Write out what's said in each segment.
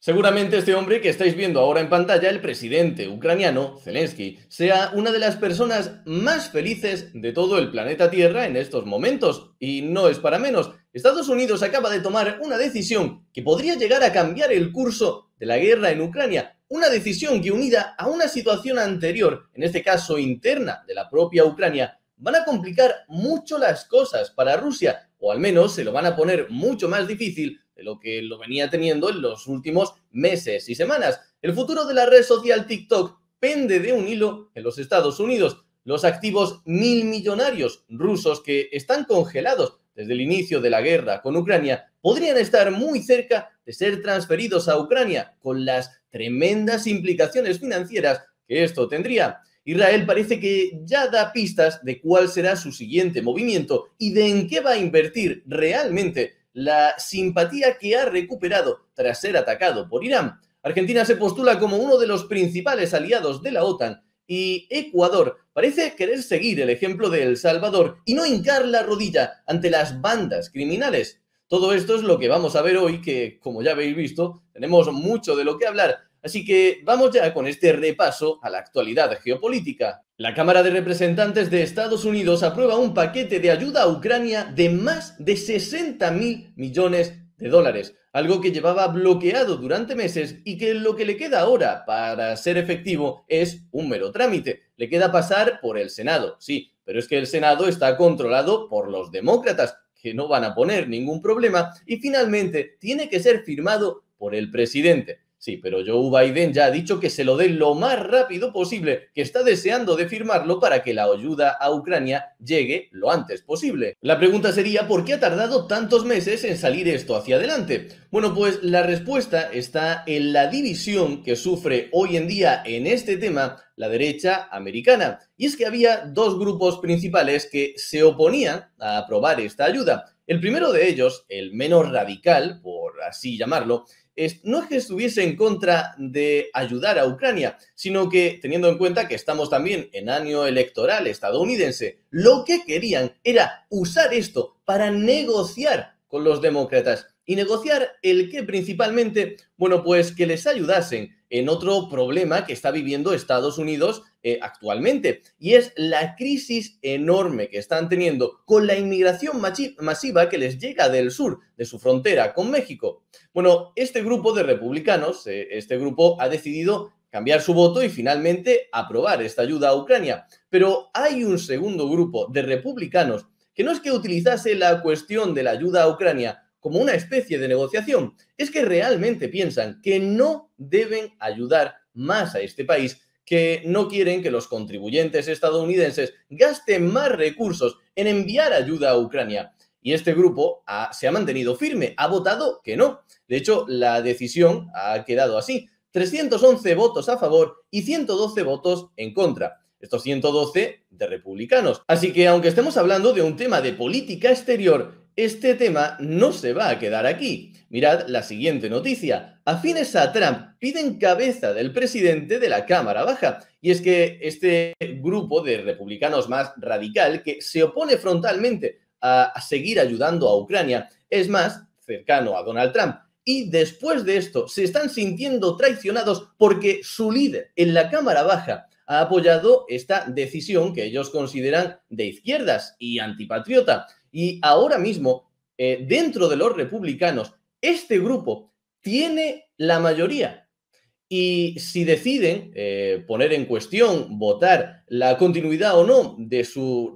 Seguramente este hombre que estáis viendo ahora en pantalla, el presidente ucraniano, Zelensky, sea una de las personas más felices de todo el planeta Tierra en estos momentos. Y no es para menos. Estados Unidos acaba de tomar una decisión que podría llegar a cambiar el curso de la guerra en Ucrania. Una decisión que, unida a una situación anterior, en este caso interna de la propia Ucrania, van a complicar mucho las cosas para Rusia, o al menos se lo van a poner mucho más difícil de lo que lo venía teniendo en los últimos meses y semanas. El futuro de la red social TikTok pende de un hilo en los Estados Unidos. Los activos milmillonarios rusos que están congelados desde el inicio de la guerra con Ucrania podrían estar muy cerca de ser transferidos a Ucrania, con las tremendas implicaciones financieras que esto tendría. Israel parece que ya da pistas de cuál será su siguiente movimiento y de en qué va a invertir realmente la simpatía que ha recuperado tras ser atacado por Irán. Argentina se postula como uno de los principales aliados de la OTAN y Ecuador parece querer seguir el ejemplo de El Salvador y no hincar la rodilla ante las bandas criminales. Todo esto es lo que vamos a ver hoy, que como ya habéis visto, tenemos mucho de lo que hablar. Así que vamos ya con este repaso a la actualidad geopolítica. La Cámara de Representantes de Estados Unidos aprueba un paquete de ayuda a Ucrania de más de 60.000 millones de dólares, algo que llevaba bloqueado durante meses y que lo que le queda ahora para ser efectivo es un mero trámite. Le queda pasar por el Senado, sí, pero es que el Senado está controlado por los demócratas, que no van a poner ningún problema, y finalmente tiene que ser firmado por el presidente. Sí, pero Joe Biden ya ha dicho que se lo dé lo más rápido posible, que está deseando de firmarlo para que la ayuda a Ucrania llegue lo antes posible. La pregunta sería, ¿por qué ha tardado tantos meses en salir esto hacia adelante? Bueno, pues la respuesta está en la división que sufre hoy en día en este tema la derecha americana. Y es que había dos grupos principales que se oponían a aprobar esta ayuda. El primero de ellos, el menos radical, por así llamarlo, no es que estuviese en contra de ayudar a Ucrania, sino que, teniendo en cuenta que estamos también en año electoral estadounidense, lo que querían era usar esto para negociar con los demócratas. ¿Y negociar el qué principalmente? Bueno, pues que les ayudasen en otro problema que está viviendo Estados Unidos actualmente, y es la crisis enorme que están teniendo con la inmigración masiva que les llega del sur, de su frontera con México. Bueno, este grupo de republicanos, este grupo ha decidido cambiar su voto y finalmente aprobar esta ayuda a Ucrania. Pero hay un segundo grupo de republicanos que no es que utilizase la cuestión de la ayuda a Ucrania como una especie de negociación, es que realmente piensan que no deben ayudar más a este país, que no quieren que los contribuyentes estadounidenses gasten más recursos en enviar ayuda a Ucrania. Y este grupo se ha mantenido firme, ha votado que no. De hecho, la decisión ha quedado así: 311 votos a favor y 112 votos en contra. Estos 112 de republicanos. Así que, aunque estemos hablando de un tema de política exterior, este tema no se va a quedar aquí. Mirad la siguiente noticia. Afines a Trump piden cabeza del presidente de la Cámara Baja. Y es que este grupo de republicanos más radical, que se opone frontalmente a seguir ayudando a Ucrania, es más cercano a Donald Trump. Y después de esto se están sintiendo traicionados porque su líder en la Cámara Baja ha apoyado esta decisión que ellos consideran de izquierdas y antipatriota. Y ahora mismo, dentro de los republicanos, este grupo tiene la mayoría. Y si deciden poner en cuestión, votar la continuidad o no de su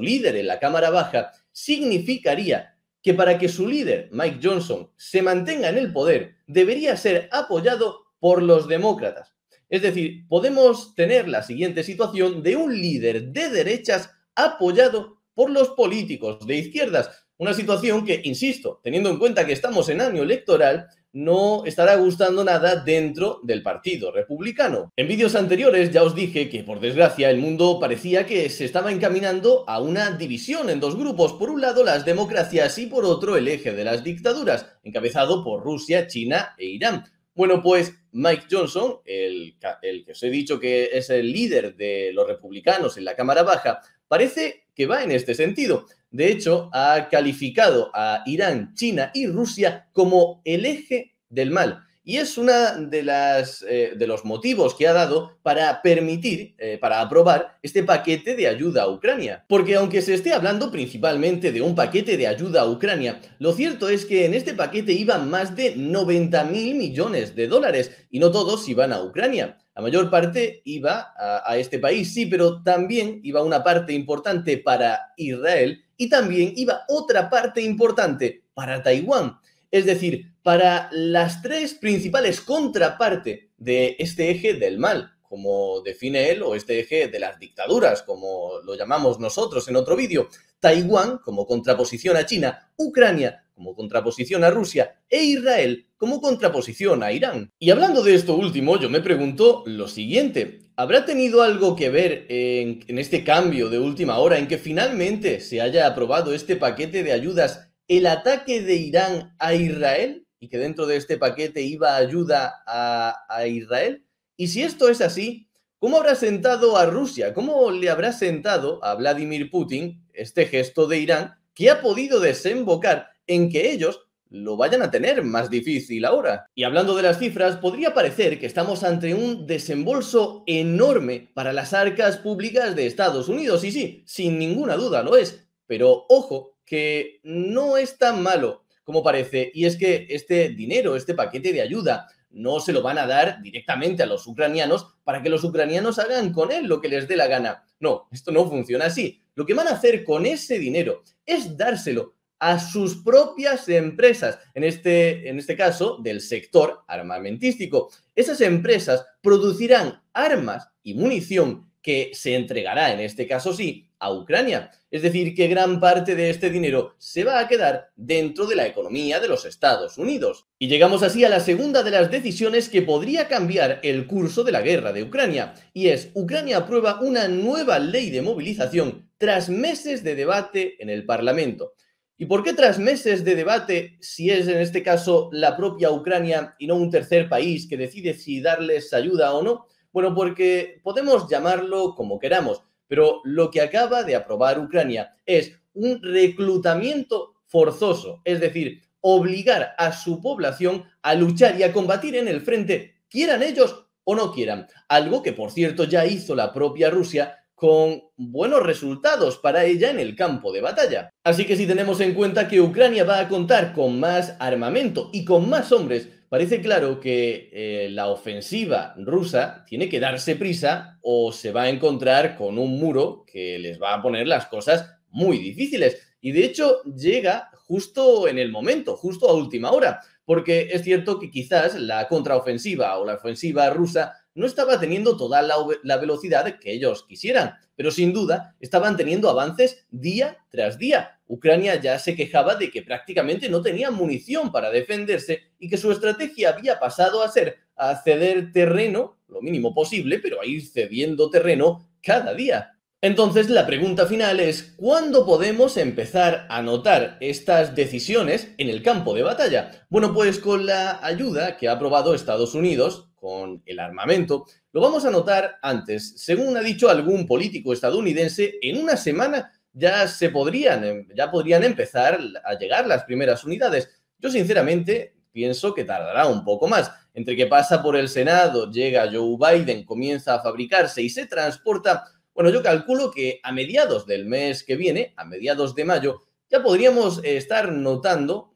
líder en la Cámara Baja, significaría que para que su líder, Mike Johnson, se mantenga en el poder, debería ser apoyado por los demócratas. Es decir, podemos tener la siguiente situación de un líder de derechas apoyado por los políticos de izquierdas. Una situación que, insisto, teniendo en cuenta que estamos en año electoral, no estará gustando nada dentro del Partido Republicano. En vídeos anteriores ya os dije que, por desgracia, el mundo parecía que se estaba encaminando a una división en dos grupos. Por un lado, las democracias y por otro, el eje de las dictaduras, encabezado por Rusia, China e Irán. Bueno, pues Mike Johnson, el que os he dicho que es el líder de los republicanos en la Cámara Baja, parece que va en este sentido. De hecho, ha calificado a Irán, China y Rusia como el eje del mal. y es una de los motivos que ha dado para permitir, para aprobar este paquete de ayuda a Ucrania. Porque aunque se esté hablando principalmente de un paquete de ayuda a Ucrania, lo cierto es que en este paquete iban más de 90.000 millones de dólares y no todos iban a Ucrania. La mayor parte iba a este país, sí, pero también iba una parte importante para Israel y también iba otra parte importante para Taiwán. Es decir, para las tres principales contrapartes de este eje del mal, como define él, o este eje de las dictaduras, como lo llamamos nosotros en otro vídeo. Taiwán como contraposición a China, Ucrania como contraposición a Rusia e Israel como contraposición a Irán. Y hablando de esto último, yo me pregunto lo siguiente: ¿habrá tenido algo que ver en este cambio de última hora, en que finalmente se haya aprobado este paquete de ayudas, el ataque de Irán a Israel, y que dentro de este paquete iba ayuda a Israel? Y si esto es así, ¿cómo habrá sentado a Rusia? ¿Cómo le habrá sentado a Vladimir Putin este gesto de Irán, que ha podido desembocar en que ellos lo vayan a tener más difícil ahora? Y hablando de las cifras, podría parecer que estamos ante un desembolso enorme para las arcas públicas de Estados Unidos. Y sí, sin ninguna duda lo es. Pero ojo, que no es tan malo como parece, y es que este dinero, este paquete de ayuda, no se lo van a dar directamente a los ucranianos para que los ucranianos hagan con él lo que les dé la gana. No, esto no funciona así. Lo que van a hacer con ese dinero es dárselo a sus propias empresas, en este caso del sector armamentístico. Esas empresas producirán armas y munición que se entregará, en este caso sí, a Ucrania. Es decir, que gran parte de este dinero se va a quedar dentro de la economía de los Estados Unidos. Y llegamos así a la segunda de las decisiones que podría cambiar el curso de la guerra de Ucrania, y es: Ucrania aprueba una nueva ley de movilización tras meses de debate en el Parlamento. ¿Y por qué tras meses de debate, si es en este caso la propia Ucrania y no un tercer país que decide si darles ayuda o no? Bueno, porque podemos llamarlo como queramos, pero lo que acaba de aprobar Ucrania es un reclutamiento forzoso, es decir, obligar a su población a luchar y a combatir en el frente, quieran ellos o no quieran. Algo que, por cierto, ya hizo la propia Rusia con buenos resultados para ella en el campo de batalla. Así que si tenemos en cuenta que Ucrania va a contar con más armamento y con más hombres, parece claro que la ofensiva rusa tiene que darse prisa o se va a encontrar con un muro que les va a poner las cosas muy difíciles. Y de hecho llega justo en el momento, justo a última hora, porque es cierto que quizás la contraofensiva o la ofensiva rusa no estaba teniendo toda la velocidad que ellos quisieran, pero sin duda estaban teniendo avances día tras día. Ucrania ya se quejaba de que prácticamente no tenía munición para defenderse y que su estrategia había pasado a ser a ceder terreno, lo mínimo posible, pero a ir cediendo terreno cada día. Entonces, la pregunta final es: ¿cuándo podemos empezar a notar estas decisiones en el campo de batalla? Bueno, pues con la ayuda que ha aprobado Estados Unidos, con el armamento, lo vamos a notar antes. Según ha dicho algún político estadounidense, en una semana ya podrían empezar a llegar las primeras unidades. Yo sinceramente pienso que tardará un poco más. Entre que pasa por el Senado, llega Joe Biden, comienza a fabricarse y se transporta. Bueno, yo calculo que a mediados del mes que viene, a mediados de mayo, ya podríamos estar notando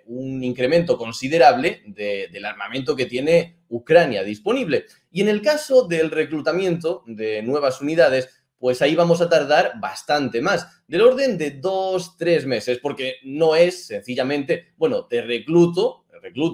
un incremento considerable del armamento que tiene Ucrania disponible. Y en el caso del reclutamiento de nuevas unidades, pues ahí vamos a tardar bastante más, del orden de 2-3 meses, porque no es sencillamente, bueno, recluto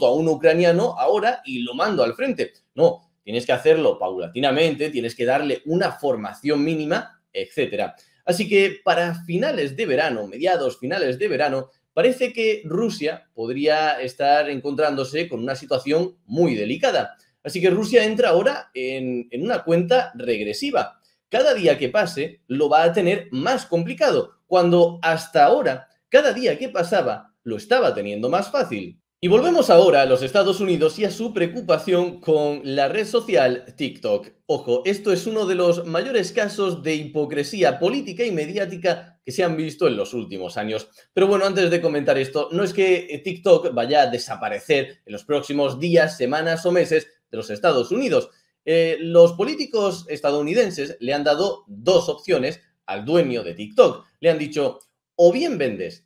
a un ucraniano ahora y lo mando al frente. No, tienes que hacerlo paulatinamente, tienes que darle una formación mínima, etcétera. Así que para finales de verano, mediados finales de verano, parece que Rusia podría estar encontrándose con una situación muy delicada. Así que Rusia entra ahora en una cuenta regresiva. Cada día que pase lo va a tener más complicado, cuando hasta ahora, cada día que pasaba, lo estaba teniendo más fácil. Y volvemos ahora a los Estados Unidos y a su preocupación con la red social TikTok. Ojo, esto es uno de los mayores casos de hipocresía política y mediática que se han visto en los últimos años. Pero bueno, antes de comentar esto, no es que TikTok vaya a desaparecer en los próximos días, semanas o meses de los Estados Unidos. Los políticos estadounidenses le han dado dos opciones al dueño de TikTok. Le han dicho, o bien vendes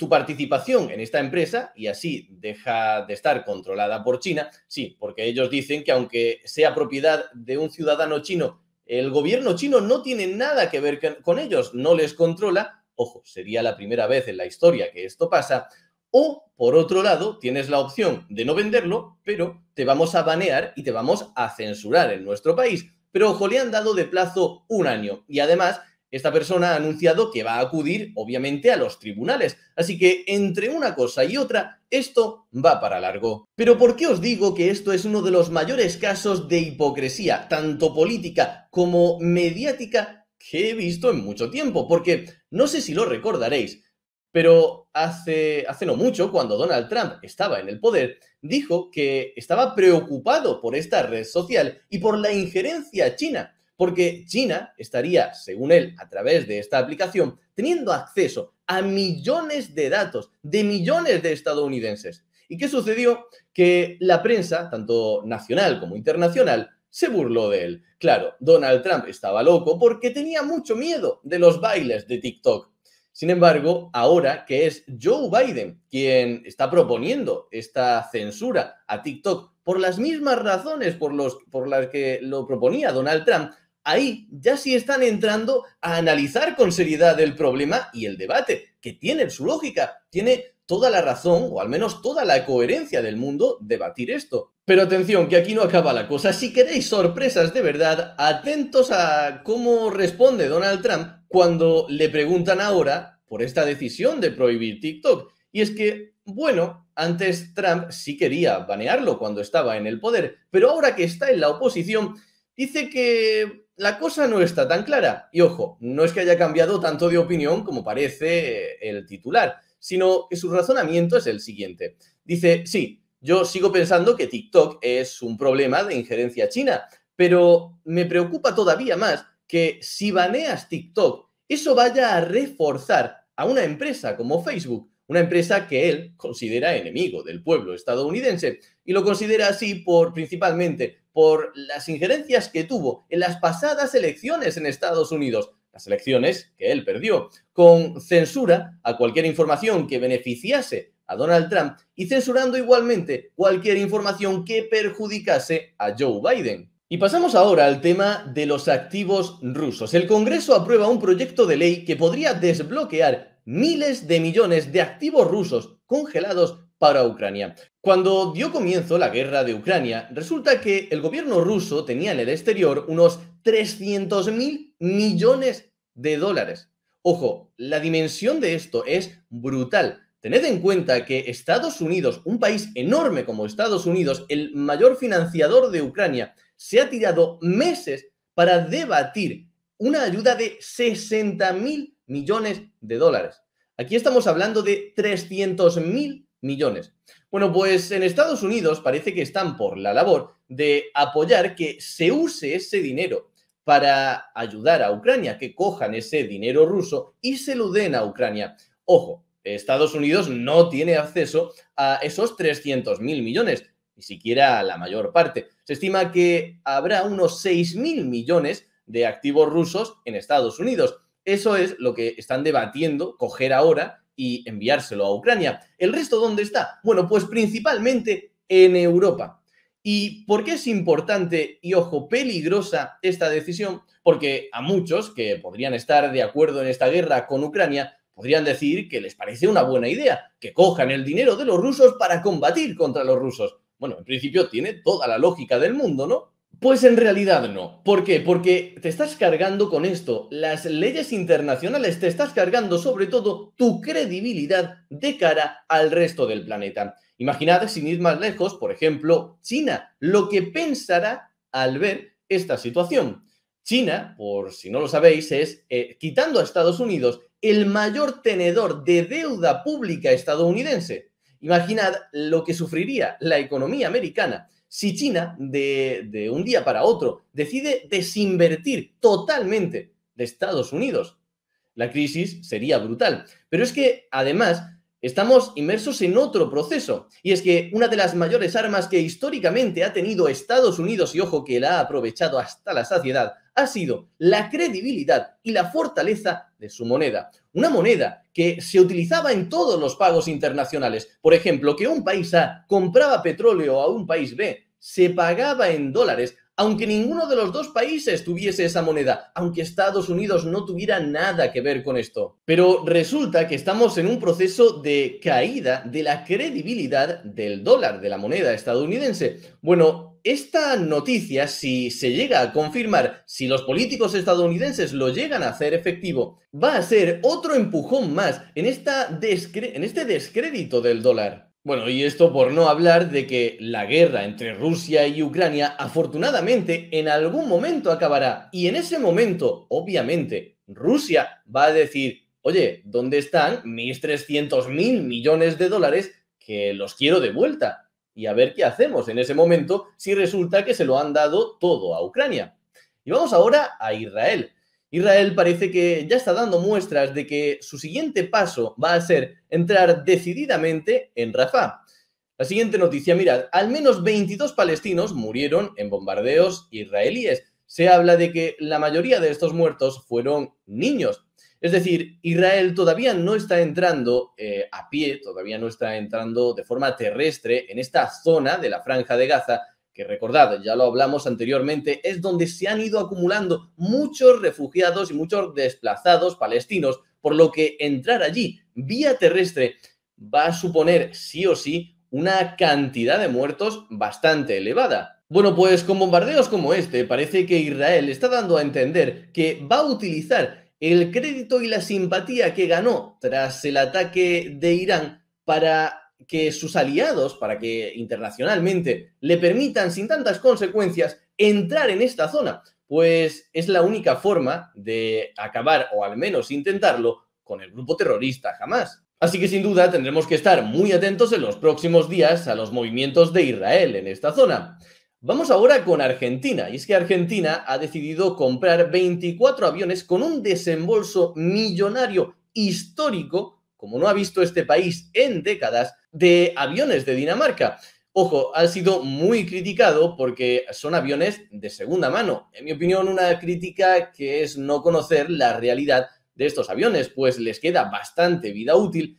tu participación en esta empresa y así deja de estar controlada por China. Sí, porque ellos dicen que aunque sea propiedad de un ciudadano chino, el gobierno chino no tiene nada que ver con ellos, no les controla. Ojo, sería la primera vez en la historia que esto pasa. O, por otro lado, tienes la opción de no venderlo, pero te vamos a banear y te vamos a censurar en nuestro país. Pero, ojo, le han dado de plazo un año y además esta persona ha anunciado que va a acudir, obviamente, a los tribunales. Así que, entre una cosa y otra, esto va para largo. Pero ¿por qué os digo que esto es uno de los mayores casos de hipocresía, tanto política como mediática, que he visto en mucho tiempo? Porque no sé si lo recordaréis, pero hace no mucho, cuando Donald Trump estaba en el poder, dijo que estaba preocupado por esta red social y por la injerencia china, porque China estaría, según él, a través de esta aplicación, teniendo acceso a millones de datos de millones de estadounidenses. ¿Y qué sucedió? Que la prensa, tanto nacional como internacional, se burló de él. Claro, Donald Trump estaba loco porque tenía mucho miedo de los bailes de TikTok. Sin embargo, ahora que es Joe Biden quien está proponiendo esta censura a TikTok por las mismas razones por las que lo proponía Donald Trump, ahí ya sí están entrando a analizar con seriedad el problema y el debate, que tiene su lógica, tiene toda la razón, o al menos toda la coherencia del mundo, debatir esto. Pero atención, que aquí no acaba la cosa. Si queréis sorpresas de verdad, atentos a cómo responde Donald Trump cuando le preguntan ahora por esta decisión de prohibir TikTok. Y es que, bueno, antes Trump sí quería banearlo cuando estaba en el poder, pero ahora que está en la oposición, dice que la cosa no está tan clara. Y ojo, no es que haya cambiado tanto de opinión como parece el titular, sino que su razonamiento es el siguiente. Dice, sí, yo sigo pensando que TikTok es un problema de injerencia china, pero me preocupa todavía más que si baneas TikTok, eso vaya a reforzar a una empresa como Facebook, una empresa que él considera enemigo del pueblo estadounidense y lo considera así principalmente por las injerencias que tuvo en las pasadas elecciones en Estados Unidos, las elecciones que él perdió, con censura a cualquier información que beneficiase a Donald Trump y censurando igualmente cualquier información que perjudicase a Joe Biden. Y pasamos ahora al tema de los activos rusos. El Congreso aprueba un proyecto de ley que podría desbloquear miles de millones de activos rusos congelados para Ucrania. Cuando dio comienzo la guerra de Ucrania, resulta que el gobierno ruso tenía en el exterior unos 300.000 millones de dólares. Ojo, la dimensión de esto es brutal. Tened en cuenta que Estados Unidos, un país enorme como Estados Unidos, el mayor financiador de Ucrania, se ha tirado meses para debatir una ayuda de 60.000 millones de dólares. Aquí estamos hablando de 300.000 millones. Bueno, pues en Estados Unidos parece que están por la labor de apoyar que se use ese dinero para ayudar a Ucrania, que cojan ese dinero ruso y se lo den a Ucrania. Ojo, Estados Unidos no tiene acceso a esos 300.000 millones, ni siquiera la mayor parte. Se estima que habrá unos 6.000 millones de activos rusos en Estados Unidos. Eso es lo que están debatiendo coger ahora y enviárselo a Ucrania. ¿El resto dónde está? Bueno, pues principalmente en Europa. ¿Y por qué es importante y, ojo, peligrosa esta decisión? Porque a muchos que podrían estar de acuerdo en esta guerra con Ucrania podrían decir que les parece una buena idea, que cojan el dinero de los rusos para combatir contra los rusos. Bueno, en principio tiene toda la lógica del mundo, ¿no? Pues en realidad no. ¿Por qué? Porque te estás cargando con esto las leyes internacionales, te estás cargando sobre todo tu credibilidad de cara al resto del planeta. Imaginad, sin ir más lejos, por ejemplo, China, lo que pensará al ver esta situación. China, por si no lo sabéis, es, quitando a Estados Unidos, el mayor tenedor de deuda pública estadounidense. Imaginad lo que sufriría la economía americana si China, de un día para otro, decide desinvertir totalmente de Estados Unidos. La crisis sería brutal. Pero es que, además, estamos inmersos en otro proceso. Y es que una de las mayores armas que históricamente ha tenido Estados Unidos, y ojo que la ha aprovechado hasta la saciedad, ha sido la credibilidad y la fortaleza de su moneda. Una moneda que se utilizaba en todos los pagos internacionales. Por ejemplo, que un país A compraba petróleo a un país B, se pagaba en dólares, aunque ninguno de los dos países tuviese esa moneda, aunque Estados Unidos no tuviera nada que ver con esto. Pero resulta que estamos en un proceso de caída de la credibilidad del dólar, de la moneda estadounidense. Bueno, esta noticia, si se llega a confirmar, si los políticos estadounidenses lo llegan a hacer efectivo, va a ser otro empujón más en este descrédito del dólar. Bueno, y esto por no hablar de que la guerra entre Rusia y Ucrania afortunadamente en algún momento acabará. Y en ese momento, obviamente, Rusia va a decir, oye, ¿dónde están mis 300.000 millones de dólares que los quiero de vuelta? Y a ver qué hacemos en ese momento si resulta que se lo han dado todo a Ucrania. Y vamos ahora a Israel. Israel parece que ya está dando muestras de que su siguiente paso va a ser entrar decididamente en Rafah. La siguiente noticia, mirad, al menos 22 palestinos murieron en bombardeos israelíes. Se habla de que la mayoría de estos muertos fueron niños. Es decir, Israel todavía no está entrando a pie, todavía no está entrando de forma terrestre en esta zona de la Franja de Gaza, que recordad, ya lo hablamos anteriormente, es donde se han ido acumulando muchos refugiados y muchos desplazados palestinos, por lo que entrar allí vía terrestre va a suponer sí o sí una cantidad de muertos bastante elevada. Bueno, pues con bombardeos como este, parece que Israel está dando a entender que va a utilizar el crédito y la simpatía que ganó tras el ataque de Irán para que sus aliados, para que internacionalmente le permitan sin tantas consecuencias entrar en esta zona, pues es la única forma de acabar, o al menos intentarlo, con el grupo terrorista Hamás. Así que sin duda tendremos que estar muy atentos en los próximos días a los movimientos de Israel en esta zona. Vamos ahora con Argentina, y es que Argentina ha decidido comprar 24 aviones con un desembolso millonario histórico, como no ha visto este país en décadas, de aviones de Dinamarca. Ojo, ha sido muy criticado porque son aviones de segunda mano. En mi opinión, una crítica que es no conocer la realidad de estos aviones, pues les queda bastante vida útil,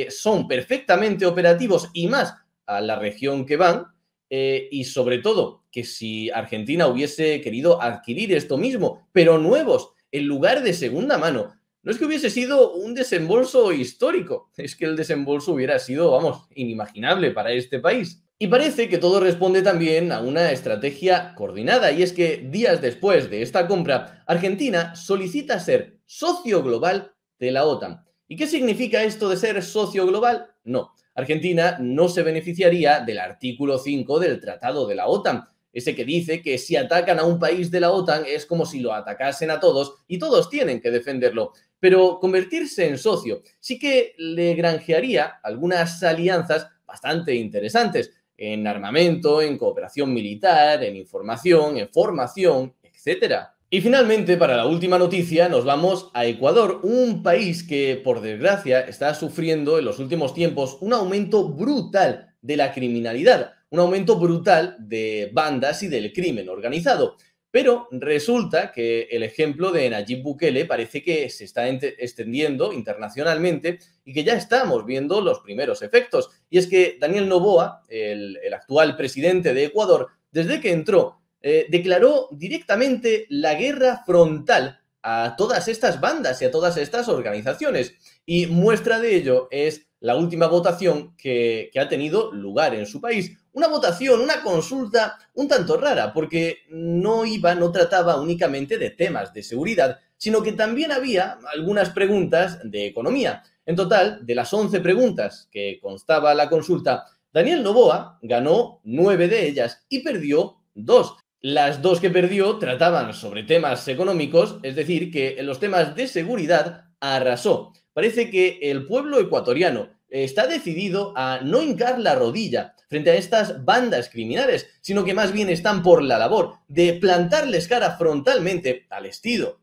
son perfectamente operativos y más a la región que van, y sobre todo que si Argentina hubiese querido adquirir esto mismo, pero nuevos, en lugar de segunda mano, no es que hubiese sido un desembolso histórico, es que el desembolso hubiera sido, vamos, inimaginable para este país. Y parece que todo responde también a una estrategia coordinada, y es que días después de esta compra, Argentina solicita ser socio global de la OTAN. ¿Y qué significa esto de ser socio global? No, Argentina no se beneficiaría del artículo 5 del Tratado de la OTAN, ese que dice que si atacan a un país de la OTAN es como si lo atacasen a todos y todos tienen que defenderlo. Pero convertirse en socio sí que le granjearía algunas alianzas bastante interesantes en armamento, en cooperación militar, en información, en formación, etcétera. Y finalmente, para la última noticia, nos vamos a Ecuador, un país que, por desgracia, está sufriendo en los últimos tiempos un aumento brutal de la criminalidad, un aumento brutal de bandas y del crimen organizado. Pero resulta que el ejemplo de Nayib Bukele parece que se está extendiendo internacionalmente y que ya estamos viendo los primeros efectos. Y es que Daniel Noboa, el actual presidente de Ecuador, desde que entró, declaró directamente la guerra frontal a todas estas bandas y a todas estas organizaciones. Y muestra de ello es la última votación que ha tenido lugar en su país. Una votación, una consulta un tanto rara, porque no trataba únicamente de temas de seguridad, sino que también había algunas preguntas de economía. En total, de las 11 preguntas que constaba la consulta, Daniel Noboa ganó 9 de ellas y perdió 2. Las 2 que perdió trataban sobre temas económicos, es decir, que en los temas de seguridad arrasó. Parece que el pueblo ecuatoriano está decidido a no hincar la rodilla frente a estas bandas criminales, sino que más bien están por la labor de plantarles cara frontalmente al estilo,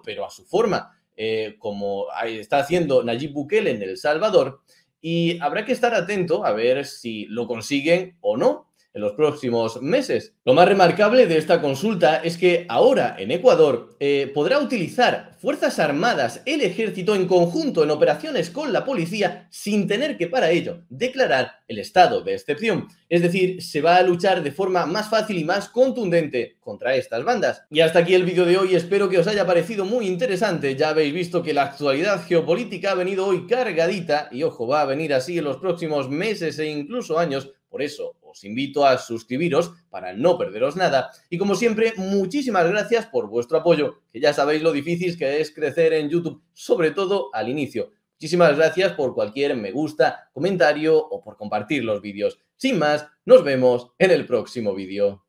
pero a su forma, como está haciendo Nayib Bukele en El Salvador, y habrá que estar atento a ver si lo consiguen o no en los próximos meses. Lo más remarcable de esta consulta es que ahora en Ecuador podrá utilizar Fuerzas Armadas, el ejército en conjunto en operaciones con la policía sin tener que para ello declarar el estado de excepción. Es decir, se va a luchar de forma más fácil y más contundente contra estas bandas. Y hasta aquí el vídeo de hoy, espero que os haya parecido muy interesante. Ya habéis visto que la actualidad geopolítica ha venido hoy cargadita y ojo, va a venir así en los próximos meses e incluso años. Por eso os invito a suscribiros para no perderos nada y como siempre muchísimas gracias por vuestro apoyo, que ya sabéis lo difícil que es crecer en YouTube, sobre todo al inicio. Muchísimas gracias por cualquier me gusta, comentario o por compartir los vídeos. Sin más, nos vemos en el próximo vídeo.